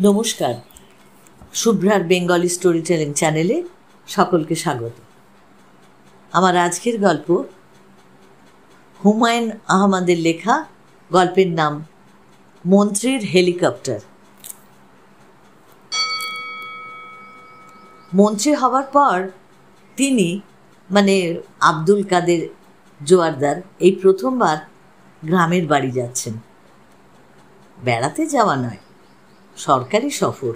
নমস্কার, শুভ্রার Bengali story telling চ্যানেলে সকলকে স্বাগত। আমার আজকের গল্প হুমায়ুন আহমেদের লেখা। গল্পের নাম মন্ত্রীর হেলিকপ্টার। মন্ত্রী হবার পর তিনি আব্দুল কাদের জোয়ারদার এই প্রথমবার গ্রামের বাড়ি যাচ্ছেন। বেড়াতে যাওয়া নয়, সরকারি সফর।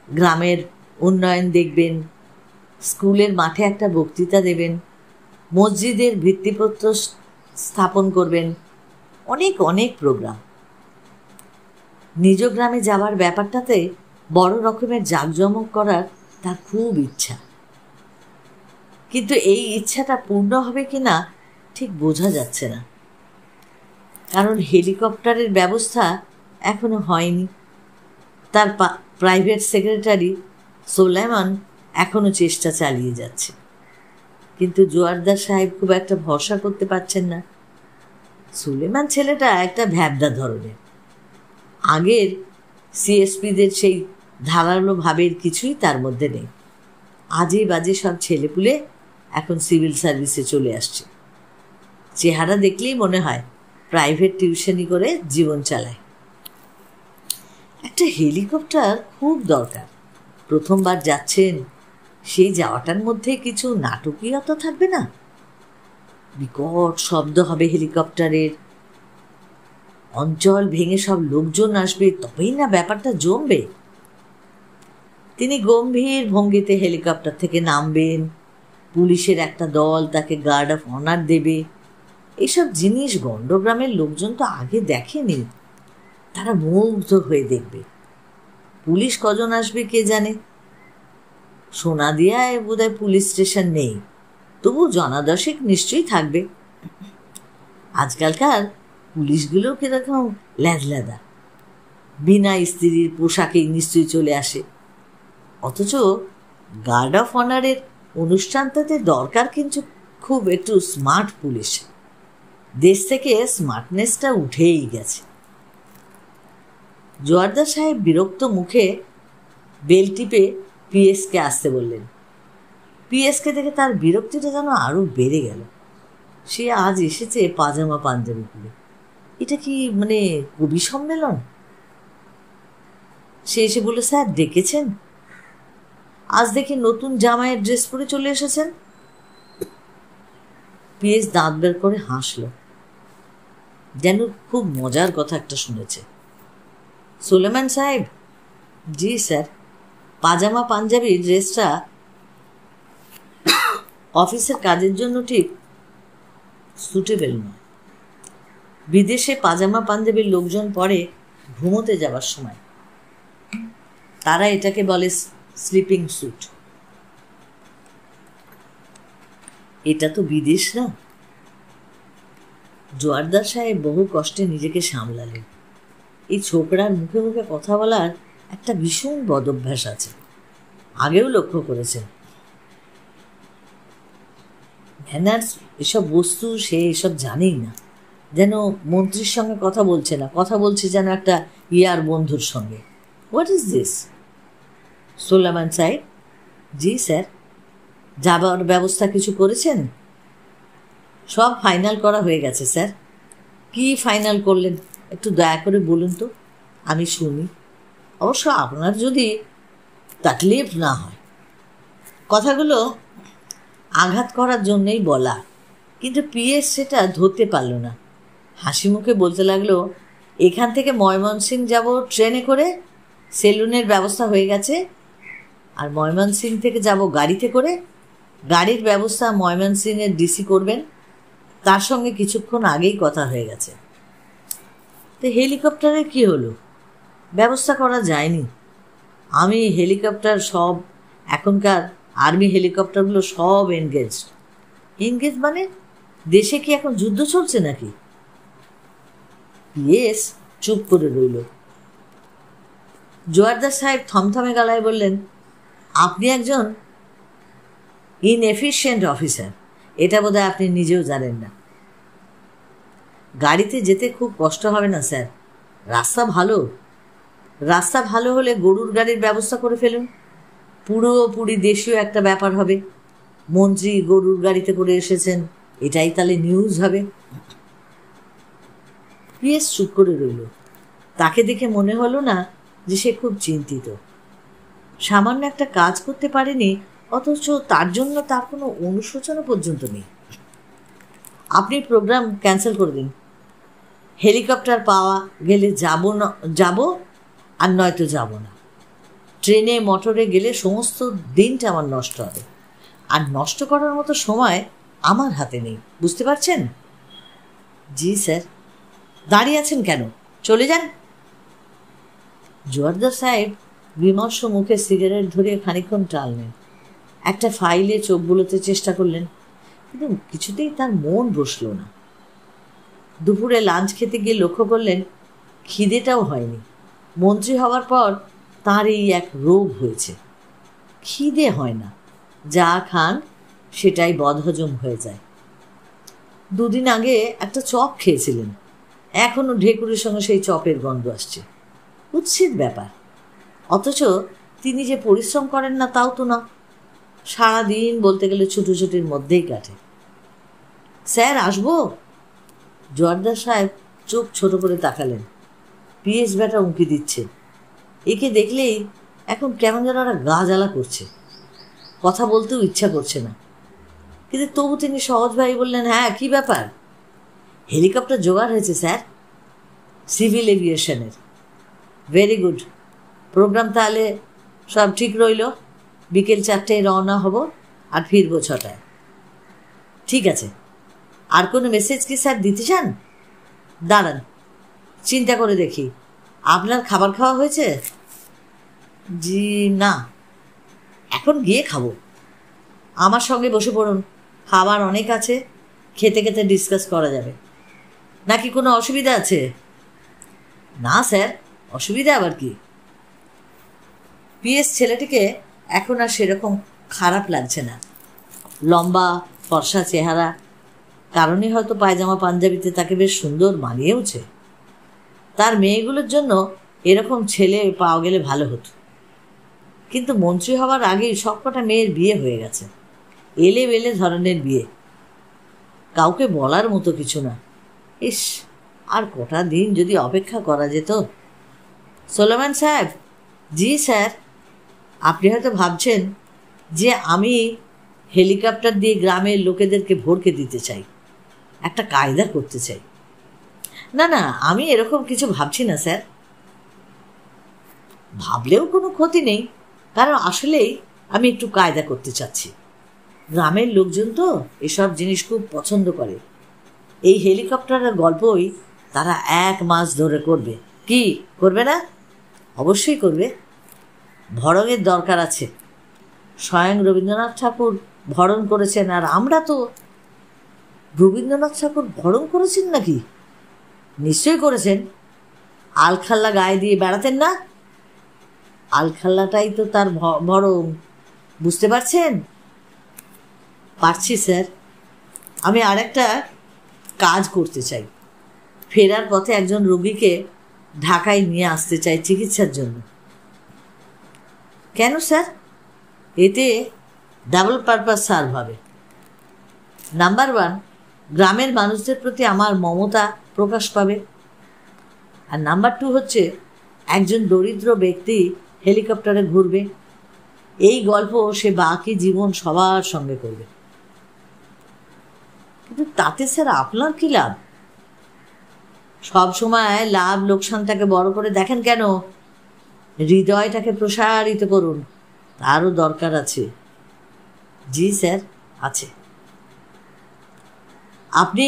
গ্রামের উন্নয়ন দেখবেন, স্কুলের মাঠে একটা বক্তৃতা দেবেন, মসজিদের ভিত্তিপ্রস্তর স্থাপন করবেন, অনেক অনেক প্রোগ্রাম। নিজ গ্রামে যাওয়ার ব্যাপারটাতে বড় রকমের জাঁকজমক করার তার খুব ইচ্ছা, কিন্তু এই ইচ্ছাটা পূর্ণ হবে কি না ঠিক বোঝা যাচ্ছে না, কারণ হেলিকপ্টারের ব্যবস্থা এখনো হয়নি। তার প্রাইভেট সেক্রেটারি সোলাইমান এখনো চেষ্টা চালিয়ে যাচ্ছে, কিন্তু জোয়ারদার সাহেব খুব একটা ভরসা করতে পারছেন না। সুলেমান ছেলেটা একটা ভ্যাবদা ধরনের, আগের সিএসপিদের সেই ধারালো ভাবের কিছুই তার মধ্যে নেই। আজে বাজে সব ছেলেপুলে এখন সিভিল সার্ভিসে চলে আসছে। চেহারা দেখলেই মনে হয় প্রাইভেট টিউশনি করে জীবন চালায়। একটা হেলিকপ্টার খুব দরকার। প্রথমবার যাচ্ছেন, সেই যাওয়াটার মধ্যে কিছু নাটকীয়তা থাকবে না? বিকট শব্দ হবে হেলিকপ্টারের, অঞ্চল ভেঙে সব লোকজন আসবে, তবেই না ব্যাপারটা জমবে। তিনি গম্ভীর ভঙ্গিতে হেলিকপ্টার থেকে নামবেন, পুলিশের একটা দল তাকে গার্ড অফ অনার দেবে। এইসব জিনিস গণ্ডগ্রামের লোকজন তো আগে দেখেনি, তারা মুগ্ধ হয়ে দেখবে। পুলিশ কজন আসবে কে জানে। সোনাদিয়ায় বোধহয় পুলিশ স্টেশন নেই, তবু জনাদশেক নিশ্চয়ই থাকবে। আজকালকার পুলিশগুলো কিরকম ল্যাদা, বিনা স্ত্রীর পোশাকেই নিশ্চয়ই চলে আসে। অথচ গার্ড অফ অনারের অনুষ্ঠানটাতে দরকার কিন্তু খুব একটু স্মার্ট পুলিশ। দেশ থেকে স্মার্টনেসটা উঠেই গেছে। জোয়ারদার সাহেব বিরক্ত মুখে বেল টিপে পিএসকে আসতে বললেন। পিএসকে দেখে তার বিরক্তিটা যেন আরো বেড়ে গেল। সে আজ এসেছে পাজামা পাঞ্জাবি পরে। এটা কি কবি সম্মেলন? সে এসে বলল, স্যার ডেকেছেন? আজ দেখি নতুন জামাইয়ের ড্রেস পরে চলে এসেছেন। পিএস দাঁত বের করে হাসল, যেন খুব মজার কথা একটা শুনেছে। সুলেমান সাহেব, জি স্যার, পাজামা পাঞ্জাবি ড্রেসটা অফিসের কাজের জন্য ঠিক সুটেবল নয়। বিদেশে পাজামা পাঞ্জাবির লোকজন পরে ঘুমোতে যাওয়ার সময়। তারা এটাকে বলে স্লিপিং স্যুট। এটা তো বিদেশ না। জোয়ারদার সাহেব বহু কষ্টে নিজেকে সামলালেন। এই ছোকরার মুখে মুখে কথা বলার একটা ভীষণ বদভ্যাস আছে, আগেও লক্ষ্য করেছেন। ম্যানার্স এসব বস্তু সে এসব জানেই না, যেন মন্ত্রীর সঙ্গে কথা বলছে না, কথা বলছে যেন একটা ইয়ার বন্ধুর সঙ্গে। What is this? সোলামান সাহেব, জি স্যার। যাবার ব্যবস্থা কিছু করেছেন? সব ফাইনাল করা হয়ে গেছে স্যার। কি ফাইনাল করলেন একটু দয়া করে বলুন তো, আমি শুনি। অবশ্য আপনার যদি তাকলিফ না হয়। কথাগুলো আঘাত করার জন্যই বলা, কিন্তু পিএস সেটা ধরতে পারল না। হাসি মুখে বলতে লাগলো, এখান থেকে ময়মনসিংহ যাব ট্রেনে করে, সেলুনের ব্যবস্থা হয়ে গেছে। আর ময়মনসিংহ থেকে যাব গাড়িতে করে, গাড়ির ব্যবস্থা ময়মনসিংহের ডিসি করবেন, তার সঙ্গে কিছুক্ষণ আগেই কথা হয়ে গেছে। তো হেলিকপ্টারে কি হলো? ব্যবস্থা করা যায়নি। আমি হেলিকপ্টার সব, এখনকার আর্মি হেলিকপ্টারগুলো সব এনগেজ মানে দেশে কি এখন যুদ্ধ চলছে নাকি? ইয়েস, চুপ করে রইল। জোয়ারদার সাহেব থমথমে গলায় বললেন, আপনি একজন ইনএফিশিয়েন্ট অফিসার, এটা বোধহয় আপনি নিজেও জানেন না। গাড়িতে যেতে খুব কষ্ট হবে না স্যার, রাস্তা ভালো। রাস্তা ভালো হলে গরুর গাড়ির ব্যবস্থা করে ফেলুন, পুরোপুরি দেশীয় একটা ব্যাপার হবে। মন্ত্রী গরুর গাড়িতে করে এসেছেন, এটাই তাহলে নিউজ হবে। পিএস চুপ করে রইল। তাকে দেখে মনে হলো না যে সে খুব চিন্তিত। সামান্য একটা কাজ করতে পারেনি, অথচ তার জন্য তার কোনো অনুশোচনা পর্যন্ত নেই। আপনি প্রোগ্রাম ক্যান্সেল করে দিন। হেলিকপ্টার পাওয়া গেলে যাব আর নয়তো যাব না। ট্রেনে মোটরে গেলে সমস্ত দিনটা আমার নষ্ট হবে, আর নষ্ট করার মতো সময় আমার হাতে নেই, বুঝতে পারছেন? জি স্যার। দাঁড়িয়ে আছেন কেন? চলে যান। জোয়ারদার সাহেব বিমর্ষ মুখে সিগারেট ধরিয়ে খানিকক্ষণ টানলেন। একটা ফাইলে চোখ বুলোতে চেষ্টা করলেন, কিন্তু কিছুতেই তার মন বসল না। দুপুরে লাঞ্চ খেতে গিয়ে লক্ষ্য করলেন খিদেটাও হয়নি। মন্ত্রী হওয়ার পর তার এই এক রোগ হয়েছে, খিদে হয় না। যা খান সেটাই বদহজম হয়ে যায়। দুদিন আগে একটা চপ খেয়েছিলেন, এখনও ঢেকুরের সঙ্গে সেই চপের গন্ধ আসছে। উচিত ব্যাপার। অথচ তিনি যে পরিশ্রম করেন না তাও তো না। সারাদিন বলতে গেলে ছুটোছুটির মধ্যেই কাটে। স্যার আসবো? জোয়ারদার সাহেব চোখ ছোট করে তাকালেন। পিএস ব্যাটা উঁকি দিচ্ছে। একে দেখলেই এখন কেমন যেন একটা গা জ্বালা করছে, কথা বলতেও ইচ্ছা করছে না। কিন্তু তবু তিনি সহজভাবে বললেন, হ্যাঁ কী ব্যাপার? হেলিকপ্টার জোগাড় হয়েছে স্যার, সিভিল এভিয়েশনের। Very good. প্রোগ্রাম তাহলে সব ঠিক রইল। বিকেল 4টায় রওনা হব আর ফিরব 6টায়। ঠিক আছে। আর কোনো মেসেজ কি স্যার দিতে চান? দাঁড়ান, চিন্তা করে দেখি। আপনার খাবার খাওয়া হয়েছে? জি না, এখন গিয়ে খাবো। আমার সঙ্গে বসে পড়ুন, খাবার অনেক আছে, খেতে খেতে ডিসকাস করা যাবে। নাকি কোনো অসুবিধা আছে? না স্যার, অসুবিধা আবার কি? পিএস ছেলেটিকে এখন আর সেরকম খারাপ লাগছে না। লম্বা ফর্সা চেহারা, কারণে হয়তো পায়জামা পাঞ্জাবিতে তাকে বেশ সুন্দর মানিয়েওছে। তার মেয়েগুলোর জন্য এরকম ছেলে পাওয়া গেলে ভালো হতো। কিন্তু মন্ত্রী হওয়ার আগেই সবকটা মেয়ের বিয়ে হয়ে গেছে, এলে বেলে ধরনের বিয়ে, কাউকে বলার মতো কিছু না। ইস, আর কটা দিন যদি অপেক্ষা করা যেত। সোলোমন সাহেব। জি স্যার। আপনি হয়তো ভাবছেন যে আমি হেলিকপ্টার দিয়ে গ্রামের লোকেদেরকে ভরকে দিতে চাই, একটা কায়দা করতে চাই। না না, আমি এরকম কিছু ভাবছি না স্যার। ভাবলেও কোনো ক্ষতি নেই, কারণ আসলেই আমি একটু কায়দা করতে চাচ্ছি। গ্রামের লোকজন তো এসব জিনিস খুব পছন্দ করে। এই হেলিকপ্টারের গল্পই তারা 1 মাস ধরে করবে। কি করবে না? অবশ্যই করবে। ভরণের দরকার আছে। স্বয়ং রবীন্দ্রনাথ ঠাকুর ভরণ করেছেন, আর আমরা তো। রবীন্দ্রনাথ ঠাকুর ভরণ করেছেন নাকি? নিশ্চয়ই করেছেন। আলখাল্লা গায়ে দিয়ে বেড়াতেন না? আলখাল্লাটাই তো তার ভরণ, বুঝতে পারছেন? পারছি স্যার। আমি আরেকটা কাজ করতে চাই। ফেরার পথে একজন রোগীকে ঢাকায় নিয়ে আসতে চাই চিকিৎসার জন্য। কেন স্যার? এতে ডাবল পারপাস সার্ভ হবে। নাম্বার 1, গ্রামের মানুষদের প্রতি আমার মমতা প্রকাশ পাবে। আর নাম্বার 2 হচ্ছে, একজন দরিদ্র ব্যক্তি হেলিকপ্টারে ঘুরবে। এই গল্প সে বাকি জীবন সবার সঙ্গে করবে। কিন্তু তাতে স্যার আপনার কি লাভ? সব সময় লাভ লোকসানটাকে বড় করে দেখেন কেন? হৃদয়টাকে প্রসারিত করুন, তারও দরকার আছে। জি স্যার, আছে। আপনি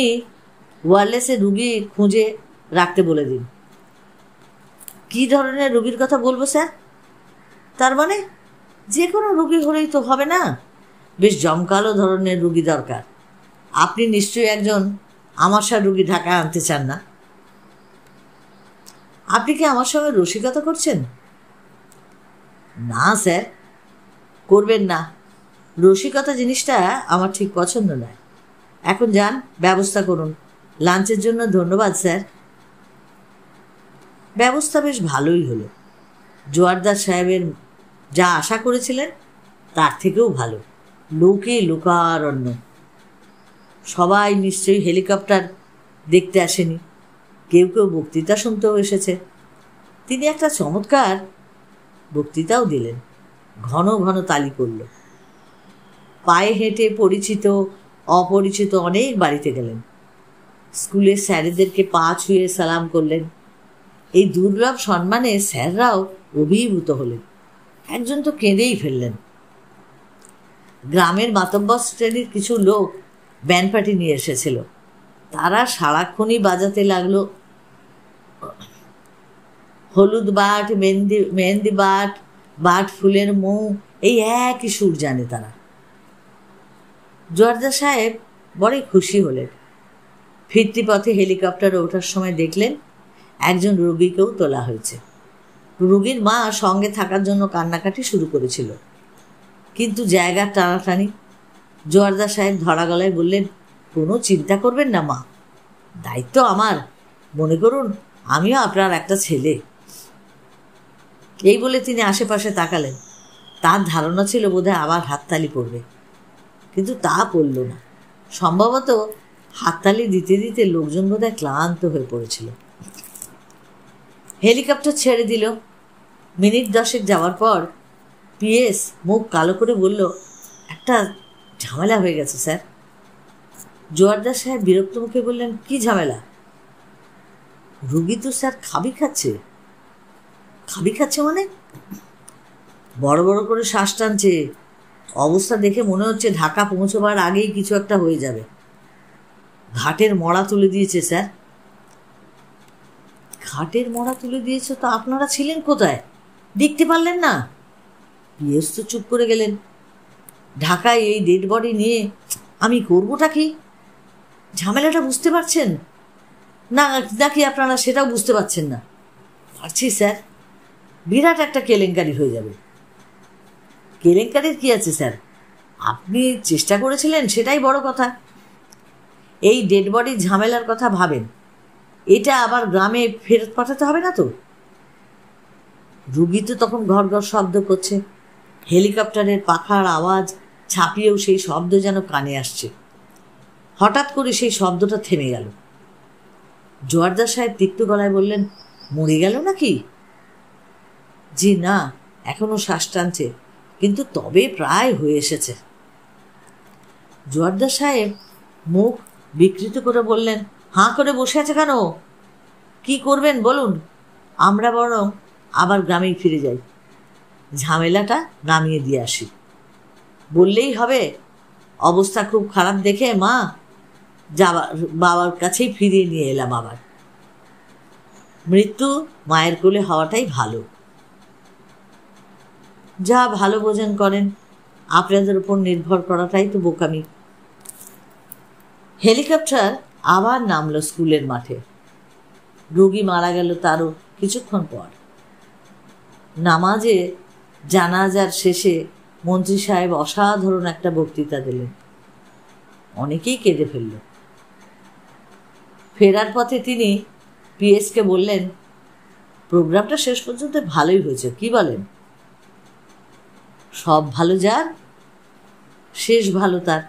ওয়্যারলেসে রুগী খুঁজে রাখতে বলে দিন। কী ধরনের রুগীর কথা বলবো স্যার? তার মানে যে কোনো রুগী হলেই তো হবে না, বেশ জমকালো ধরনের রুগী দরকার। আপনি নিশ্চয়ই একজন আমাশা রুগী ঢাকায় আনতে চান না? আপনি কি আমার সঙ্গে রসিকতা করছেন? না স্যার, করবেন না। রসিকতা জিনিসটা আমার ঠিক পছন্দ নয়। এখন যান, ব্যবস্থা করুন। লাঞ্চের জন্য ধন্যবাদ স্যার। ব্যবস্থা বেশ ভালোই হলো। জোয়ারদার সাহেবের যা আশা করেছিলেন তার থেকেও ভালো, লোকে লোকারণ্য। সবাই নিশ্চয়ই হেলিকপ্টার দেখতে আসেনি, কেউ কেউ বক্তৃতা শুনতেও এসেছে। তিনি একটা চমৎকার বক্তৃতাও দিলেন, ঘন ঘন তালি পড়ল। পায়ে হেঁটে পরিচিত অপরিচিত অনেক বাড়িতে গেলেন, স্কুলের স্যারেদেরকে পা ছুঁয়ে সালাম করলেন। এই দুর্লভ সম্মানে স্যাররাও অভিভূত হলেন, একজন তো কেঁদেই ফেললেন। গ্রামের মাতব্বর শ্রেণীর কিছু লোক ব্যান্ড পার্টি নিয়ে এসেছিল, তারা সারাক্ষণই বাজাতে লাগলো হলুদ বাট, মেহেন্দি বাট, বাট ফুলের মৌ, এই একই সুর জানে তারা। জোয়ারদার সাহেব বড়ই খুশি হলেন। ফিরতি পথে হেলিকপ্টারে ওঠার সময় দেখলেন একজন রোগীকেও তোলা হয়েছে। রোগীর মা সঙ্গে থাকার জন্য কান্নাকাটি শুরু করেছিল, কিন্তু জায়গার টানাটানি। জোয়ারদার সাহেব ধরা গলায় বললেন, কোনো চিন্তা করবেন না মা, দায়িত্ব আমার, মনে করুন আমিও আপনার একটা ছেলে। এই বলে তিনি আশেপাশে তাকালেন। তার ধারণা ছিল বোধহয় আবার হাততালি পড়বে, কিন্তু তা পড়ল না। সম্ভবত হাততালি দিতে দিতে লোকজন বোধহয় ক্লান্ত হয়ে পড়েছিল। হেলিকপ্টার ছেড়ে দিল। মিনিট 10 যাওয়ার পর পিএস মুখ কালো করে বলল, একটা ঝামেলা হয়ে গেছে স্যার। জোয়ারদার সাহেব বিরক্ত মুখে বললেন, কি ঝামেলা? রুগী তো স্যার খাবি খাচ্ছে। খাবি খাচ্ছে মানে? বড় বড় করে শ্বাস টানছে, অবস্থা দেখে মনে হচ্ছে ঢাকা পৌঁছবার আগেই কিছু একটা হয়ে যাবে। ঘাটের মড়া তুলে দিয়েছে স্যার। ঘাটের মড়া তুলে দিয়েছে? তো আপনারা ছিলেন কোথায়, দেখতে পারলেন না? পিএস তো চুপ করে গেলেন। ঢাকায় এই ডেড বডি নিয়ে আমি করবোটা কি? ঝামেলাটা বুঝতে পারছেন না নাকি আপনারা সেটাও বুঝতে পারছেন না? পারছি স্যার, বিরাট একটা কেলেঙ্কারি হয়ে যাবে। কেলেঙ্কারির কি আছে স্যার, আপনি চেষ্টা করেছিলেন সেটাই বড় কথা। এই ডেড বডির ঝামেলার কথা ভাবেন, এটা আবার গ্রামে ফেরত পাঠাতে হবে না তো? রুগী তো তখন ঘর ঘর শব্দ করছে, হেলিকপ্টারের পাখার আওয়াজ ছাপিয়েও সেই শব্দ যেন কানে আসছে। হঠাৎ করে সেই শব্দটা থেমে গেল। জোয়ারদার সাহেব তিক্ত গলায় বললেন, মরে গেল নাকি? জি না, এখনো শ্বাস টানছে, কিন্তু তবে প্রায় হয়ে এসেছে। জোয়ারদার সাহেব মুখ বিকৃত করে বললেন, হাঁ করে বসে আছে কেন? কি করবেন বলুন, আমরা বরং আবার গ্রামেই ফিরে যাই, ঝামেলাটা নামিয়ে দিয়ে আসি। বললেই হবে অবস্থা খুব খারাপ দেখে মা বাবার কাছেই ফিরিয়ে নিয়ে এলাম। আবার মৃত্যু মায়ের কোলে হওয়াটাই ভালো। যা ভালো বোঝেন করেন, আপনাদের উপর নির্ভর করাটাই তো বোকামি। হেলিকপ্টার আবার নামলো স্কুলের মাঠে। রোগী মারা গেল তারও কিছুক্ষণ পর। নামাজে জানাজার শেষে মন্ত্রী সাহেব অসাধারণ একটা বক্তৃতা দিলেন, অনেকেই কেঁদে ফেলল। ফেরার পথে তিনি পিএসকে বললেন, প্রোগ্রামটা শেষ পর্যন্ত ভালোই হয়েছে, কি বলেন? সব ভালো যার, শেষ ভালো তার।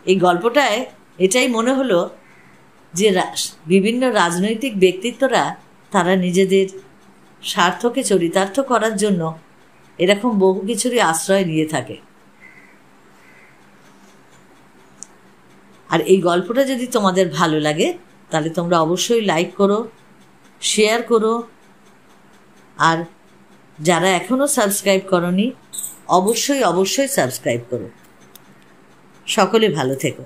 এই গল্পটায় এটাই মনে হলো যে বিভিন্ন রাজনৈতিক ব্যক্তিত্বরা তারা নিজেদের স্বার্থকে চরিতার্থ করার জন্য এরকম বহু কিছুরই আশ্রয় নিয়ে থাকে। আর এই গল্পটা যদি তোমাদের ভালো লাগে তাহলে তোমরা অবশ্যই লাইক করো, শেয়ার করো, আর যারা এখনও সাবস্ক্রাইব করনি অবশ্যই সাবস্ক্রাইব করো। সকলে ভালো থেকো।